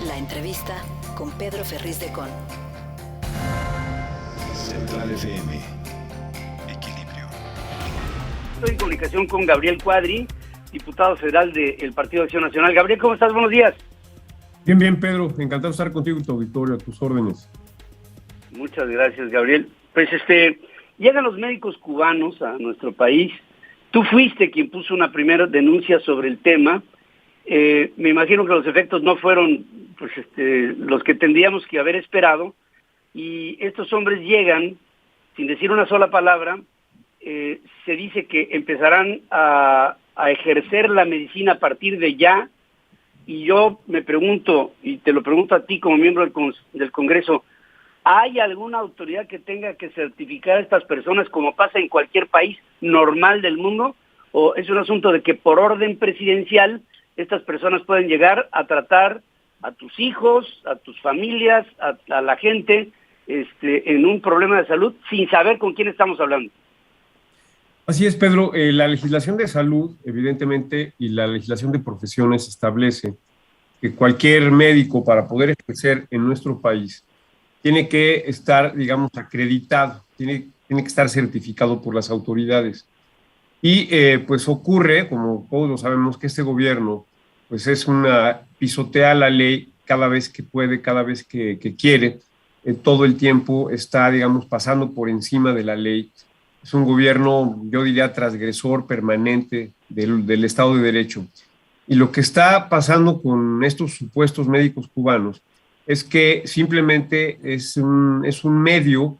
La entrevista con Pedro Ferriz de Con. Central FM. Equilibrio. Estoy en comunicación con Gabriel Cuadri, diputado federal del Partido de Acción Nacional. Gabriel, ¿cómo estás? Buenos días. Bien, bien, Pedro. Encantado de estar contigo y tu auditorio, a tus órdenes. Muchas gracias, Gabriel. Pues llegan los médicos cubanos a nuestro país. Tú fuiste quien puso una primera denuncia sobre el tema. Me imagino que los efectos no fueron los que tendríamos que haber esperado. Y estos hombres llegan sin decir una sola palabra. Se dice que empezarán a ejercer la medicina a partir de ya. Y yo me pregunto, y te lo pregunto a ti como miembro del Congreso, ¿hay alguna autoridad que tenga que certificar a estas personas como pasa en cualquier país normal del mundo? ¿O es un asunto de que por orden presidencial estas personas pueden llegar a tratar a tus hijos, a tus familias, a la gente en un problema de salud sin saber con quién estamos hablando? Así es, Pedro. La legislación de salud, evidentemente, y la legislación de profesiones establece que cualquier médico, para poder ejercer en nuestro país, tiene que estar, digamos, acreditado, tiene que estar certificado por las autoridades. Y pues ocurre, como todos lo sabemos, que este gobierno pues pisotea la ley cada vez que puede, cada vez que quiere, todo el tiempo está, digamos, pasando por encima de la ley. Es un gobierno, yo diría, transgresor permanente del Estado de Derecho. Y lo que está pasando con estos supuestos médicos cubanos es que simplemente es un medio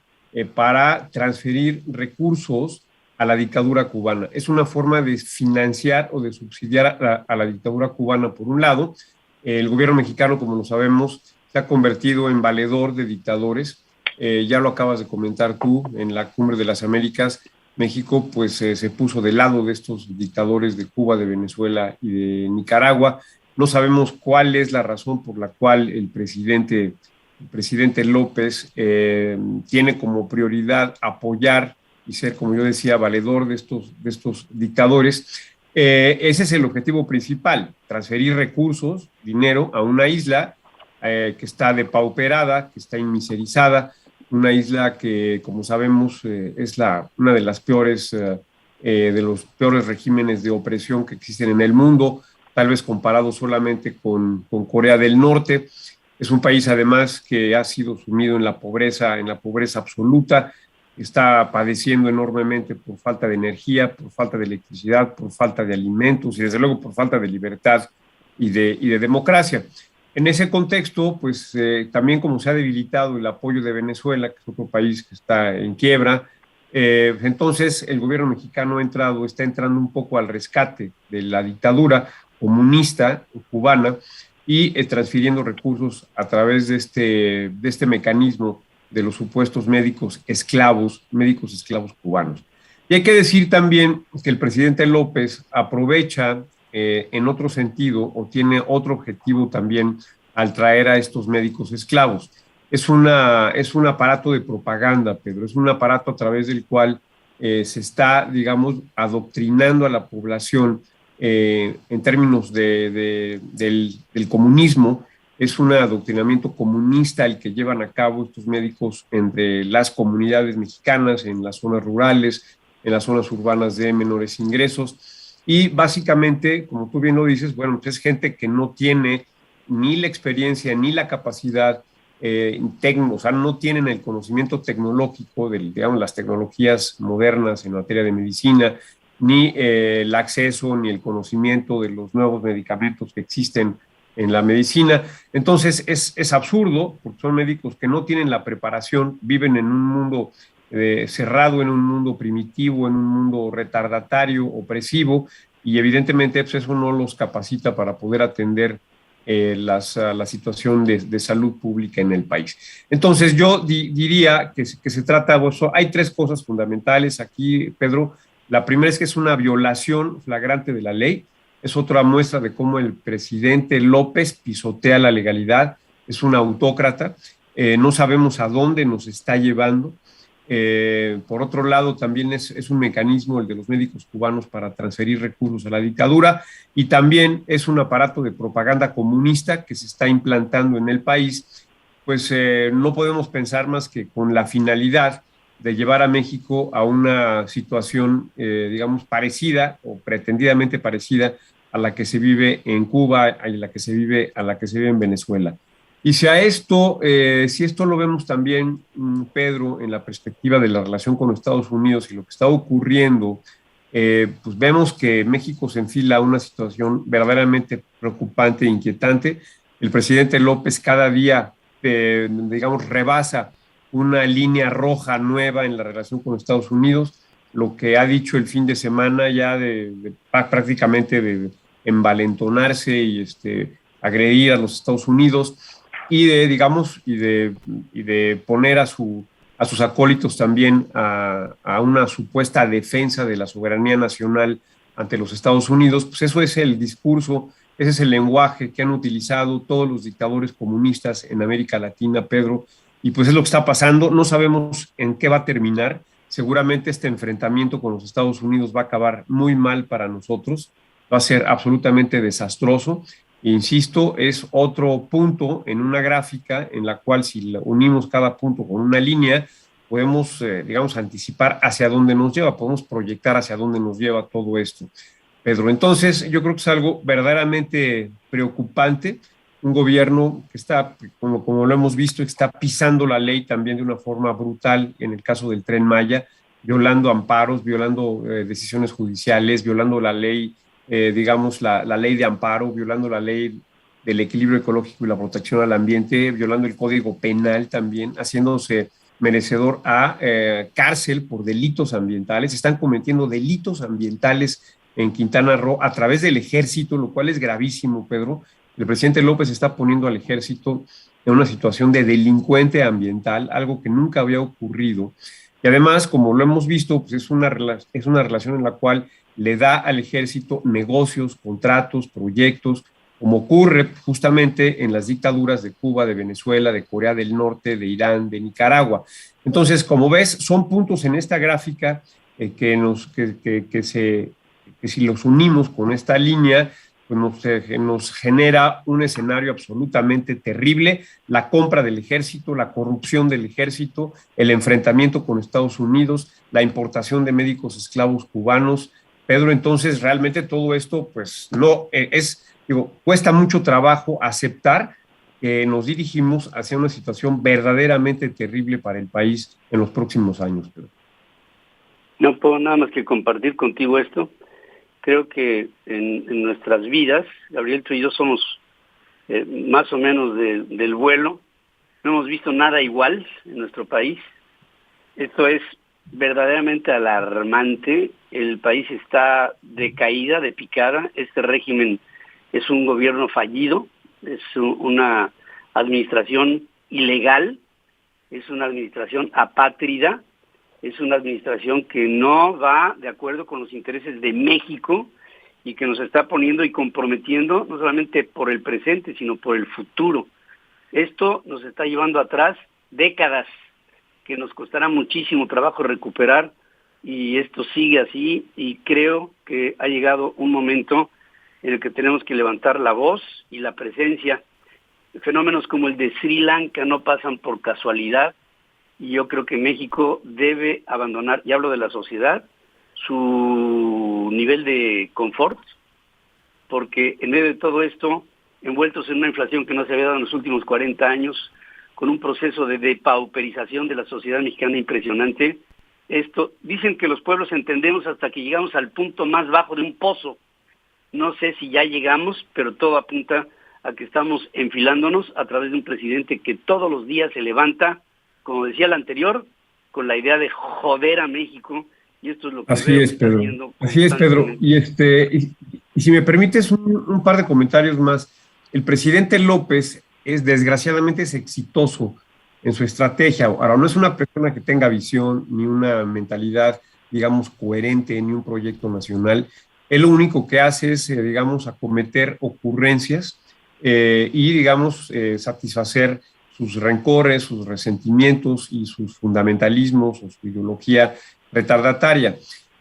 para transferir recursos a la dictadura cubana. Es una forma de financiar o de subsidiar a la dictadura cubana, por un lado. El gobierno mexicano, como lo sabemos, se ha convertido en valedor de dictadores. Ya lo acabas de comentar tú, en la Cumbre de las Américas, México pues se puso del lado de estos dictadores de Cuba, de Venezuela y de Nicaragua. No sabemos cuál es la razón por la cual el presidente López tiene como prioridad apoyar y ser, como yo decía, valedor de estos dictadores. Ese es el objetivo principal: transferir recursos, dinero, a una isla que está depauperada, que está inmiserizada, una isla que, como sabemos, es una de las peores, de los peores regímenes de opresión que existen en el mundo, tal vez comparado solamente con Corea del Norte. Es un país, además, que ha sido sumido en la pobreza absoluta, está padeciendo enormemente por falta de energía, por falta de electricidad, por falta de alimentos y, desde luego, por falta de libertad y de democracia. En ese contexto, pues también como se ha debilitado el apoyo de Venezuela, que es otro país que está en quiebra, entonces el gobierno mexicano está entrando un poco al rescate de la dictadura comunista cubana y transfiriendo recursos a través de este mecanismo de los supuestos médicos esclavos cubanos. Y hay que decir también que el presidente López aprovecha en otro sentido, o tiene otro objetivo también al traer a estos médicos esclavos. Es un aparato de propaganda, Pedro, es un aparato a través del cual se está, digamos, adoctrinando a la población en términos del comunismo. Es un adoctrinamiento comunista el que llevan a cabo estos médicos entre las comunidades mexicanas, en las zonas rurales, en las zonas urbanas de menores ingresos. Y básicamente, como tú bien lo dices, bueno, pues es gente que no tiene ni la experiencia ni la capacidad o sea, no tienen el conocimiento tecnológico de, digamos, las tecnologías modernas en materia de medicina, ni el acceso ni el conocimiento de los nuevos medicamentos que existen en la medicina. Entonces es absurdo, porque son médicos que no tienen la preparación, viven en un mundo cerrado, en un mundo primitivo, en un mundo retardatario, opresivo, y evidentemente pues, eso no los capacita para poder atender la situación de salud pública en el país. Entonces yo diría que se trata, hay tres cosas fundamentales aquí, Pedro. La primera es que es una violación flagrante de la ley. Es otra muestra de cómo el presidente López pisotea la legalidad, es un autócrata, no sabemos a dónde nos está llevando. Por otro lado, también es un mecanismo el de los médicos cubanos para transferir recursos a la dictadura, y también es un aparato de propaganda comunista que se está implantando en el país. Pues no podemos pensar más que con la finalidad de llevar a México a una situación, digamos, parecida o pretendidamente parecida a la que se vive en Cuba y a la que se vive en Venezuela. Y si esto lo vemos también, Pedro, en la perspectiva de la relación con Estados Unidos y lo que está ocurriendo, pues vemos que México se enfila a una situación verdaderamente preocupante e inquietante. El presidente López cada día, digamos, rebasa una línea roja nueva en la relación con Estados Unidos, lo que ha dicho el fin de semana ya prácticamente de envalentonarse y agredir a los Estados Unidos, y de poner a sus acólitos también a una supuesta defensa de la soberanía nacional ante los Estados Unidos. Pues eso es el discurso, ese es el lenguaje que han utilizado todos los dictadores comunistas en América Latina, Pedro, y pues es lo que está pasando. No sabemos en qué va a terminar. Seguramente este enfrentamiento con los Estados Unidos va a acabar muy mal para nosotros, va a ser absolutamente desastroso. Insisto, es otro punto en una gráfica en la cual, si unimos cada punto con una línea, podemos, digamos, anticipar hacia dónde nos lleva, podemos proyectar hacia dónde nos lleva todo esto, Pedro. Entonces, yo creo que es algo verdaderamente preocupante, un gobierno que está, como lo hemos visto, está pisando la ley también de una forma brutal en el caso del Tren Maya, violando amparos, violando decisiones judiciales, violando la ley, digamos, la ley de amparo, violando la ley del equilibrio ecológico y la protección al ambiente, violando el Código Penal también, haciéndose merecedor a cárcel por delitos ambientales. Están cometiendo delitos ambientales en Quintana Roo a través del ejército, lo cual es gravísimo, Pedro. El presidente López está poniendo al ejército en una situación de delincuente ambiental, algo que nunca había ocurrido. Y además, como lo hemos visto, pues es una relación en la cual le da al ejército negocios, contratos, proyectos, como ocurre justamente en las dictaduras de Cuba, de Venezuela, de Corea del Norte, de Irán, de Nicaragua. Entonces, como ves, son puntos en esta gráfica que si los unimos con esta línea, pues nos genera un escenario absolutamente terrible: la compra del ejército, la corrupción del ejército, el enfrentamiento con Estados Unidos, la importación de médicos esclavos cubanos. Pedro, entonces realmente todo esto, pues no cuesta mucho trabajo aceptar que nos dirigimos hacia una situación verdaderamente terrible para el país en los próximos años, Pedro. No puedo nada más que compartir contigo esto. Creo que en nuestras vidas, Gabriel, tú y yo somos más o menos del vuelo, no hemos visto nada igual en nuestro país. Esto es verdaderamente alarmante. El país está de caída, de picada. Este régimen es un gobierno fallido, es una administración ilegal, es una administración apátrida, es una administración que no va de acuerdo con los intereses de México y que nos está poniendo y comprometiendo no solamente por el presente, sino por el futuro. Esto nos está llevando atrás décadas que nos costará muchísimo trabajo recuperar, y esto sigue así, y creo que ha llegado un momento en el que tenemos que levantar la voz y la presencia. Fenómenos como el de Sri Lanka no pasan por casualidad, y yo creo que México debe abandonar, y hablo de la sociedad, su nivel de confort, porque en medio de todo esto, envueltos en una inflación que no se había dado en los últimos 40 años, con un proceso de depauperización de la sociedad mexicana impresionante, dicen que los pueblos entendemos hasta que llegamos al punto más bajo de un pozo. No sé si ya llegamos, pero todo apunta a que estamos enfilándonos a través de un presidente que todos los días se levanta, como decía el anterior, con la idea de joder a México, y esto es lo que Así es, Pedro. Así es, Pedro. Y si me permites un par de comentarios más. El presidente López desgraciadamente es exitoso en su estrategia. Ahora, no es una persona que tenga visión ni una mentalidad, digamos, coherente, ni un proyecto nacional. Él lo único que hace es, digamos, acometer ocurrencias y, digamos, satisfacer sus rencores, sus resentimientos y sus fundamentalismos o su ideología retardataria.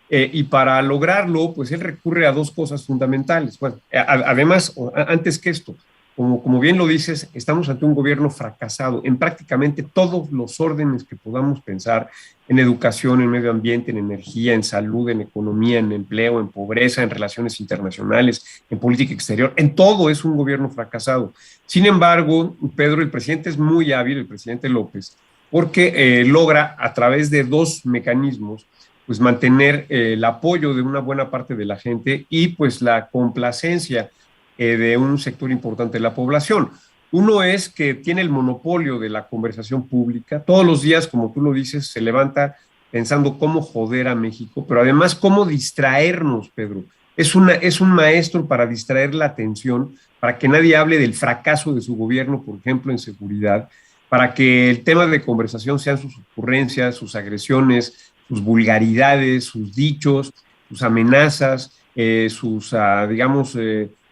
Y para lograrlo, pues él recurre a dos cosas fundamentales. Bueno, además, antes que esto, como bien lo dices, estamos ante un gobierno fracasado en prácticamente todos los órdenes que podamos pensar, en educación, en medio ambiente, en energía, en salud, en economía, en empleo, en pobreza, en relaciones internacionales, en política exterior, en todo es un gobierno fracasado. Sin embargo, Pedro, el presidente es muy hábil, el presidente López, porque logra a través de dos mecanismos pues mantener el apoyo de una buena parte de la gente y pues la complacencia de un sector importante de la población. Uno es que tiene el monopolio de la conversación pública. Todos los días, como tú lo dices, se levanta pensando cómo joder a México, pero además cómo distraernos, Pedro. Es un maestro para distraer la atención, para que nadie hable del fracaso de su gobierno, por ejemplo, en seguridad, para que el tema de conversación sean sus ocurrencias, sus agresiones, sus vulgaridades, sus dichos, sus amenazas, sus, digamos,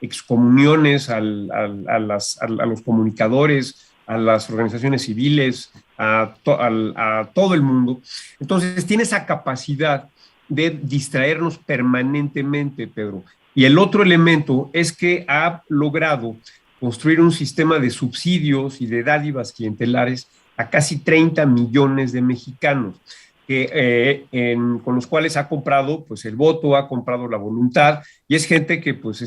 excomuniones a los comunicadores, a las organizaciones civiles, a todo el mundo. Entonces, tiene esa capacidad de distraernos permanentemente, Pedro. Y el otro elemento es que ha logrado construir un sistema de subsidios y de dádivas clientelares a casi 30 millones de mexicanos, con los cuales ha comprado pues el voto, ha comprado la voluntad, y es gente que pues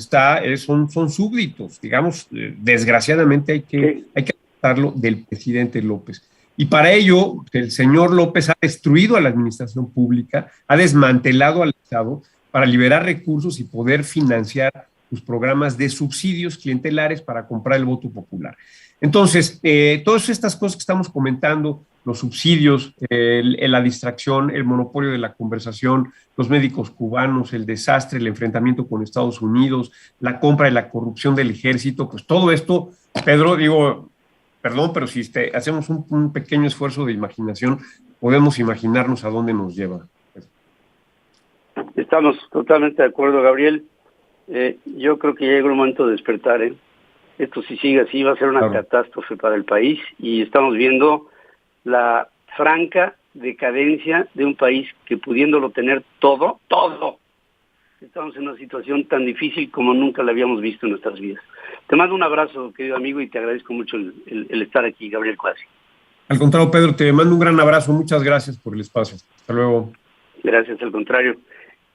son súbditos, digamos, desgraciadamente hay que aceptarlo, del presidente López. Y para ello, el señor López ha destruido a la administración pública, ha desmantelado al Estado para liberar recursos y poder financiar sus programas de subsidios clientelares para comprar el voto popular. Entonces, todas estas cosas que estamos comentando, los subsidios, la distracción, el monopolio de la conversación, los médicos cubanos, el desastre, el enfrentamiento con Estados Unidos, la compra y la corrupción del ejército, pues todo esto, Pedro, digo, perdón, pero si hacemos un pequeño esfuerzo de imaginación, podemos imaginarnos a dónde nos lleva. Estamos totalmente de acuerdo, Gabriel. Yo creo que ya llegó el momento de despertar, ¿eh? Esto, si sigue así, va a ser una catástrofe para el país, y estamos viendo la franca decadencia de un país que, pudiéndolo tener todo, estamos en una situación tan difícil como nunca la habíamos visto en nuestras vidas. Te mando un abrazo, querido amigo, y te agradezco mucho el estar aquí, Gabriel Cuadri. Al contrario, Pedro, te mando un gran abrazo, muchas gracias por el espacio. Hasta luego. Gracias, al contrario.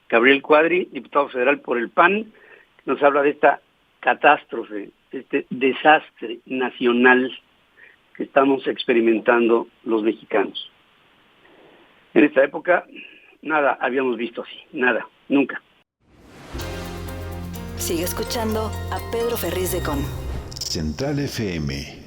Gabriel Cuadri, diputado federal por el PAN, nos habla de esta catástrofe, este desastre nacional que estamos experimentando los mexicanos. En esta época, nada habíamos visto así, nada, nunca. Sigue escuchando a Pedro Ferriz de Con. Central FM.